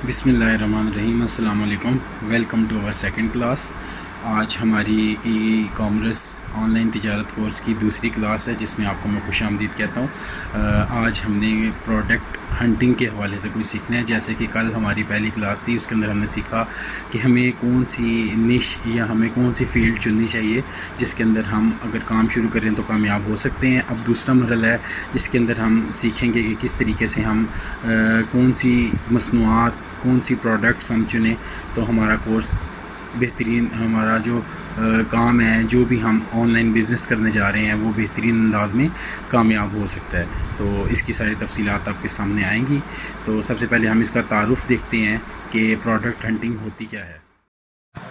बिस्मिल्लाहिर्रहमानिर्रहीम। अस्सलाम वालेकुम। Welcome to our second class. आज हमारी ई कॉमर्स ऑनलाइन तिजारत कोर्स की दूसरी क्लास है जिसमें आपको मैं खुश आमदीद कहता हूँ। आज हमने प्रोडक्ट हंटिंग के हवाले से कुछ सीखना है। जैसे कि कल हमारी पहली क्लास थी, उसके अंदर हमने सीखा कि हमें कौन सी निश या हमें कौन सी फ़ील्ड चुननी चाहिए जिसके अंदर हम अगर काम शुरू करें तो कामयाब हो सकते हैं। अब दूसरा मरहला है जिसके अंदर हम सीखेंगे कि किस तरीके से हम कौन सी मसनूआत, कौन सी प्रोडक्ट्स हम चुनें तो हमारा कोर्स बेहतरीन, हमारा जो काम है, जो भी हम ऑनलाइन बिज़नेस करने जा रहे हैं वो बेहतरीन अंदाज में कामयाब हो सकता है। तो इसकी सारी तफसीलात आपके सामने आएंगी। तो सबसे पहले हम इसका तारुफ़ देखते हैं कि प्रोडक्ट हंटिंग होती क्या है।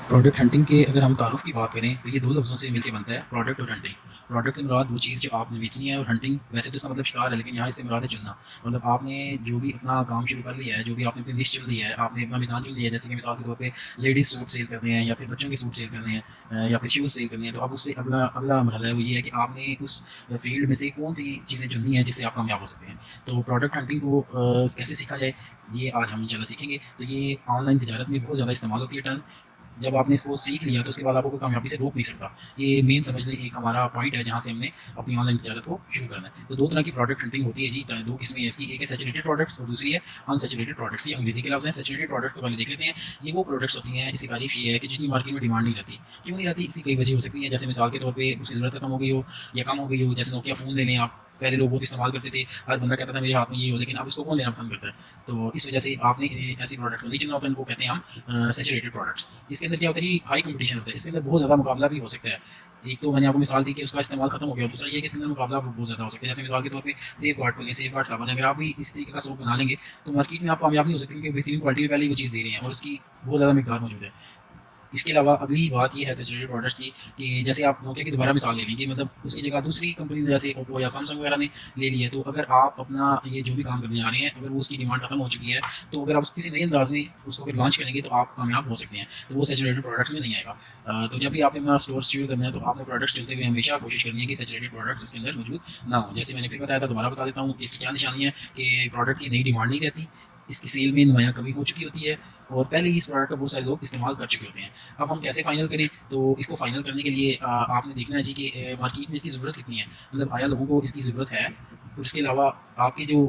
प्रोडक्ट हंटिंग के अगर हम तारुफ़ की बात करें तो ये दो लफ्ज़ों से मिलकर बनता है, प्रोडक्ट और हंटिंग। प्रोडक्ट से मुराद वो चीज़ जो आपने बेचनी है, और हंटिंग वैसे तो इसका मतलब शिकार है, लेकिन यहाँ इससे मुराद है चुनना। मतलब आपने जो भी अपना काम शुरू कर लिया है, जो भी आपने अपनी लिस्ट चुन ली है, आपने अपना मैदान चुन लिया है, जैसे कि मिसाल के तौर पे लेडीज़ सूट सेल करने हैं या फिर बच्चों के सूट सेल करने हैं या फिर शूज़ सेल करने हैं, तो अब उससे अगला अगला मरहला है वो ये है कि आपने उस फील्ड में से कौन सी चीज़ें चुननी है जिससे आप कामयाब हो सकते हैं। तो प्रोडक्ट हंटिंग को कैसे सीखा जाए, ये आज हम इंशाल्लाह सीखेंगे। तो ये ऑनलाइन तिजारत में बहुत ज़्यादा इस्तेमाल होती है टर्म। जब आपने इसको सीख लिया तो उसके बाद आपको कोई कामयाबी से रोक नहीं सकता। ये मेन समझ लें एक हमारा पॉइंट है जहाँ से हमने अपनी ऑनलाइन तिजारत को शुरू करना है। तो दो तरह की प्रोडक्ट हंटिंग होती है जी, दो किस्में हैं इसकी। एक है सैचुरेटेड प्रोडक्ट्स और दूसरी है अनसैचुरेटेड प्रोडक्ट्स। ये अंग्रेजी के लफ्ज़ हैं। सैचुरेटेड प्रोडक्ट को पहले देख लेते हैं। ये वो प्रोडक्ट्स होती हैं, इसकी तारीफ ये है कि जितनी मार्केट में डिमांड नहीं रहती। क्यों नहीं रहती? इसकी कई वजह हो सकती है। जैसे मिसाल के तौर पर उसकी ज़रूरत कम हो गई हो या कम हो गई हो। जैसे नोकिया फ़ोन ले लें आप, पहले लोग बहुत इस्तेमाल करते थे, हर बंदा कहता था मेरे हाथ में ये हो, लेकिन अब इसको कौन लेना पसंद करता है? तो इस वजह से आपने ऐसी प्रोडक्ट्स को नहीं चुनना होता, इनको कहते हैं हम सैचुरेटेड प्रोडक्ट्स। इसके अंदर क्या होता है कि हाई कंपटीशन होता है, इसके अंदर बहुत ज़्यादा मुकाबला भी हो सकता है। एक तो मैंने आपको मिसाल दी कि उसका इस्तेमाल खत्म हो गया, दूसरा ये है कि इसके अंदर मुकाबला बहुत ज़्यादा हो सकता है। जैसे मिसाल के तौर पे सेफ गार्ड को लें, सेफ गार्ड साबुन है, अगर आप भी इस तरीके का सोप बना लेंगे तो मार्केट में आप कामयाब नहीं हो सकते, क्योंकि बेहतरीन क्वालिटी में पहले ही वो चीज़ दे रहे हैं और उसकी बहुत ज़्यादा मिकदार मौजूद है। इसके अलावा अगली बात ये है सैचुरेटेड प्रोडक्ट्स की कि जैसे आप नोकिया की दोबारा मिसाल ले लेंगे, मतलब उसकी जगह दूसरी कंपनी जैसे ओप्पो या सैमसंग वगैरह ने ले ली है, तो अगर आप अपना ये जो भी काम करने जा रहे हैं, अगर वो उसकी डिमांड खत्म हो चुकी है, तो अगर आप किसी नए अंदाज में उसको फिर लॉन्च करेंगे तो आप कामयाब हो सकते हैं। तो वो सैचुरेटेड प्रोडक्ट्स में नहीं आएगा। तो जब भी आपने अपना स्टोर शुरू करना है तो आपने प्रोडक्ट्स चुनते हुए हमेशा कोशिश करनी है कि सैचुरेटेड प्रोडक्ट्स उसके अंदर मौजूद ना हो। जैसे मैंने फिर बताया था, दोबारा बता देता हूँ। इसकी क्या निशानी है कि प्रोडक्ट की नई डिमांड नहीं रहती, इसकी सेल में नुमाया कमी हो चुकी होती है और पहले ही इस प्रोडक्ट का बहुत सारे लोग इस्तेमाल कर चुके होते हैं। अब हम कैसे फाइनल करें? तो इसको फाइनल करने के लिए आपने देखना है जी कि मार्केट में इसकी ज़रूरत कितनी है, मतलब आया लोगों को इसकी ज़रूरत है। और उसके अलावा आपके जो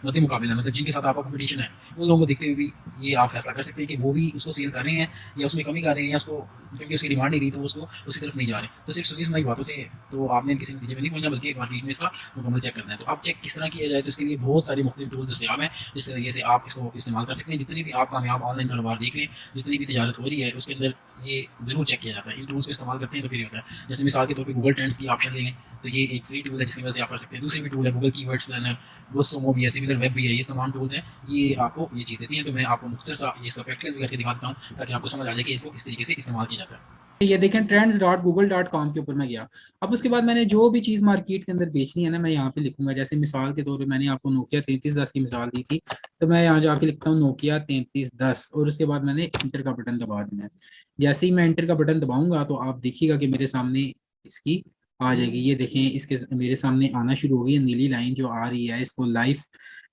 मद्दे मुकाबला, मतलब जिनके साथ आपका कंपटीशन है, उन लोगों को देखते हुए भी ये आप फैसला कर सकते हैं कि वो भी उसको सेल कर रहे हैं या उसमें कमी कर रहे हैं, या उसको क्योंकि उसकी डिमांड नहीं रही तो उसको उसकी तरफ नहीं जा रहे। तो सिर्फ सुनी सुनाई बातों से तो आपने किसी नतीजे में नहीं पहुंचना, बल्कि मार्केट में इसका मुकम्मल चेक करना है। तो अब चेक किस तरह किया जाए, तो इसके लिए बहुत सारे मुख्तलिफ टूल दस्तियाब हैं जिस तरीके से आप इसको इस्तेमाल कर सकते हैं। जितनी भी आप कामयाब ऑनलाइन कारोबार देख लें, जितनी भी तजारत हो रही है, उसके अंदर ये ज़रूर चेक किया जाता है। इन टूल्स को इस्तेमाल करते हैं तो फिर ये होता है। जैसे मिसाल के तौर पर गूगल ट्रेंड्स की ऑप्शन लेंगे तो ये एक फ्री टूल है जिसकी वजह से आप कर सकते हैं। दूसरी भी टूल है गूगल कीवर्ड्स प्लानर, गुस्सोमो भी है, सिमिलर वेब भी है। ये तमाम टूल्स हैं, ये आपको ये चीज़ देती हैं। तो मैं आपको मुख्तसर सा ये इसका प्रैक्टिकल भी करके दिखा देता हूँ ताकि आपको समझ आ जाए कि इसको किस तरीके से इस्तेमाल किया जाता है। ये देखें trends.google.com के ऊपर मैं गया। अब उसके बाद मैंने जो भी चीज़ मार्केट के अंदर बेचनी है ना, मैं यहाँ पे लिखूंगा। जैसे मिसाल के तौर पे मैंने आपको नोकिया 3310 की मिसाल दी थी, तो मैं यहाँ जाके लिखता हूँ नोकिया 3310 और उसके बाद मैंने इंटर का बटन दबा देना है। जैसे ही मैं इंटर का बटन दबाऊंगा तो आप देखिएगा कि मेरे सामने इसकी आ जाएगी। ये देखें, इसके मेरे सामने आना शुरू हो गई है नीली लाइन जो आ रही है, इसको लाइफ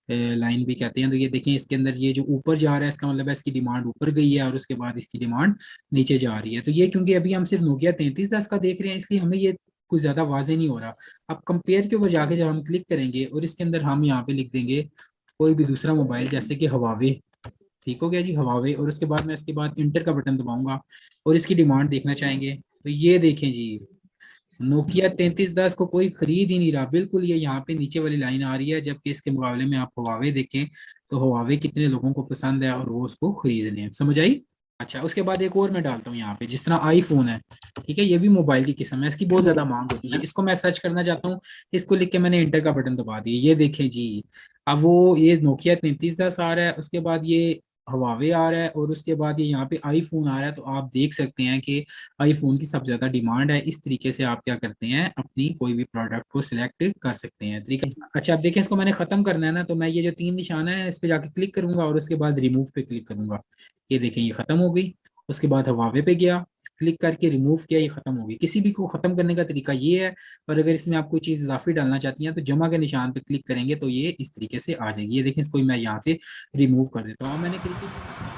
लाइन भी कहते हैं। तो ये देखें, इसके अंदर ये जो ऊपर जा रहा है इसका मतलब है इसकी डिमांड ऊपर गई है और उसके बाद इसकी डिमांड नीचे जा रही है। तो ये क्योंकि अभी हम सिर्फ नोकिया 3310 का देख रहे हैं, इसलिए हमें ये कुछ ज्यादा वाजे नहीं हो रहा। अब कंपेयर के ऊपर जाके जब हम क्लिक करेंगे और इसके अंदर हम यहाँ पे लिख देंगे कोई भी दूसरा मोबाइल, जैसे कि हवावे। ठीक हो गया जी, हवावे। और उसके बाद मैं इसके बाद इंटर का बटन दबाऊंगा और इसकी डिमांड देखना चाहेंगे तो ये देखें जी, नोकिया 3310 को कोई खरीद ही नहीं रहा। बिल्कुल ये यहाँ पे नीचे वाली लाइन आ रही है, जबकि इसके मुकाबले में आप हवावे देखें तो हवावे कितने लोगों को पसंद है और वो उसको खरीद रहे हैं। समझ आई? अच्छा, उसके बाद एक और मैं डालता हूँ यहाँ पे, जिस तरह आईफोन है, ठीक है, ये भी मोबाइल की किस्म है, इसकी बहुत ज्यादा मांग होती है। इसको मैं सर्च करना चाहता हूँ, इसको लिख के मैंने इंटर का बटन दबा दिया। ये देखें जी, अब वो ये नोकिया 3310 आ रहा है, उसके बाद ये हवावे आ रहा है और उसके बाद ये यहाँ पे आईफोन आ रहा है। तो आप देख सकते हैं कि आईफोन की सबसे ज्यादा डिमांड है। इस तरीके से आप क्या करते हैं, अपनी कोई भी प्रोडक्ट को सिलेक्ट कर सकते हैं। ठीक है, अच्छा अब देखिए, इसको मैंने खत्म करना है ना, तो मैं ये जो तीन निशान है इस पे जाके क्लिक करूंगा और उसके बाद रिमूव पे क्लिक करूंगा। ये देखें, ये खत्म हो गई। उसके बाद हवावे पे गया क्लिक करके रिमूव किया, ये खत्म होगी। किसी भी को खत्म करने का तरीका ये है। और अगर इसमें आप कोई चीज़ इजाफी डालना चाहती हैं तो जमा के निशान पे क्लिक करेंगे तो ये इस तरीके से आ जाएगी। ये देखें, इसको मैं यहाँ से रिमूव कर देता हूँ। मैंने क्लिक।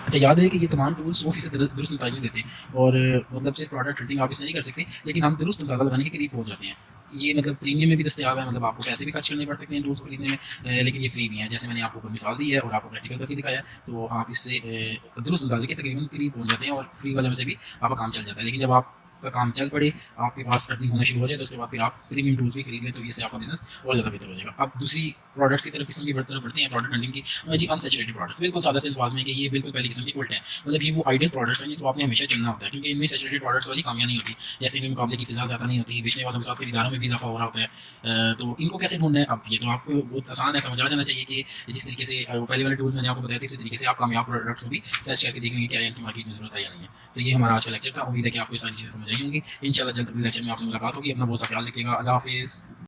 अच्छा, याद रहे कि ये तमाम टूल्स 100% दुरुस्त नतीजे नहीं देते और मतलब सिर्फ प्रोडक्ट रेटिंग आप इससे नहीं कर सकते, लेकिन हम दुरुस्त अंदाजा लगाने के करीब पहुंच जाते हैं। ये मतलब प्रीमियम में भी दस्तियाब है, मतलब आपको पैसे भी खर्च करने पड़ सकते हैं टूल्स खरीदने में, लेकिन ये फ्री भी हैं। जैसे मैंने आपको ऊपर मिसाल दी है और आपको प्रैक्टिकल करके दिखाया, तो आप इससे दुरुस्त अंदाजे के तकरीबन करीब पहुंच जाते हैं और फ्री वाले में से भी आपका काम चल जाता है। लेकिन जब आपका काम चल पड़े, आपके पास अर्निंग होना शुरू हो जाए, तो उसके बाद फिर आप प्रीमियम टूल्स भी खरीद लें, तो इससे आपका बिजनेस और ज़्यादा बेहतर हो जाएगा। अब दूसरी प्रोडक्ट्स की तरफ किस्म की तरफ बढ़ते हैं, प्रोडक्ट हंटिंग की। जी, अनसैचुरेटेड प्रोडक्ट्स बिल्कुल सादा से अंदाज में कि ये बिल्कुल पहली किस्म के उल्टे हैं। मतलब ये वो आइडियल प्रोडक्ट्स हैं, तो आपने हमेशा चुनना होता है, क्योंकि इनमें सैचुरेटेड प्रोडक्ट्स वाली कामयाबी नहीं होती। जैसे इनमें मुकाबले की फिजा ज़्यादा नहीं होती, बेचने वालों के साथ खरीदारों में भी इजाफा हो रहा होता है। तो इनको कैसे ढूंढना है? अब ये तो आपको बहुत आसान है, समझ आ जाना चाहिए कि जिस तरीके से पहले वाले टूल्स मैंने आपको बताया था, इसी तरीके से आप कामयाब प्रोडक्ट्स को भी सर्च करके देख लेंगे क्या इनकी मार्केट में जरूरत है या नहीं है। तो ये हमारा आज का लेक्चर था। उम्मीद है कि आपको ये सारी चीज़ें समझ आई होंगी। इंशाल्लाह जल्द लेक्चर में आपसे मुलाकात होगी। अपना बहुत सा ख्याल रखिएगा। अल्लाह हाफिज़।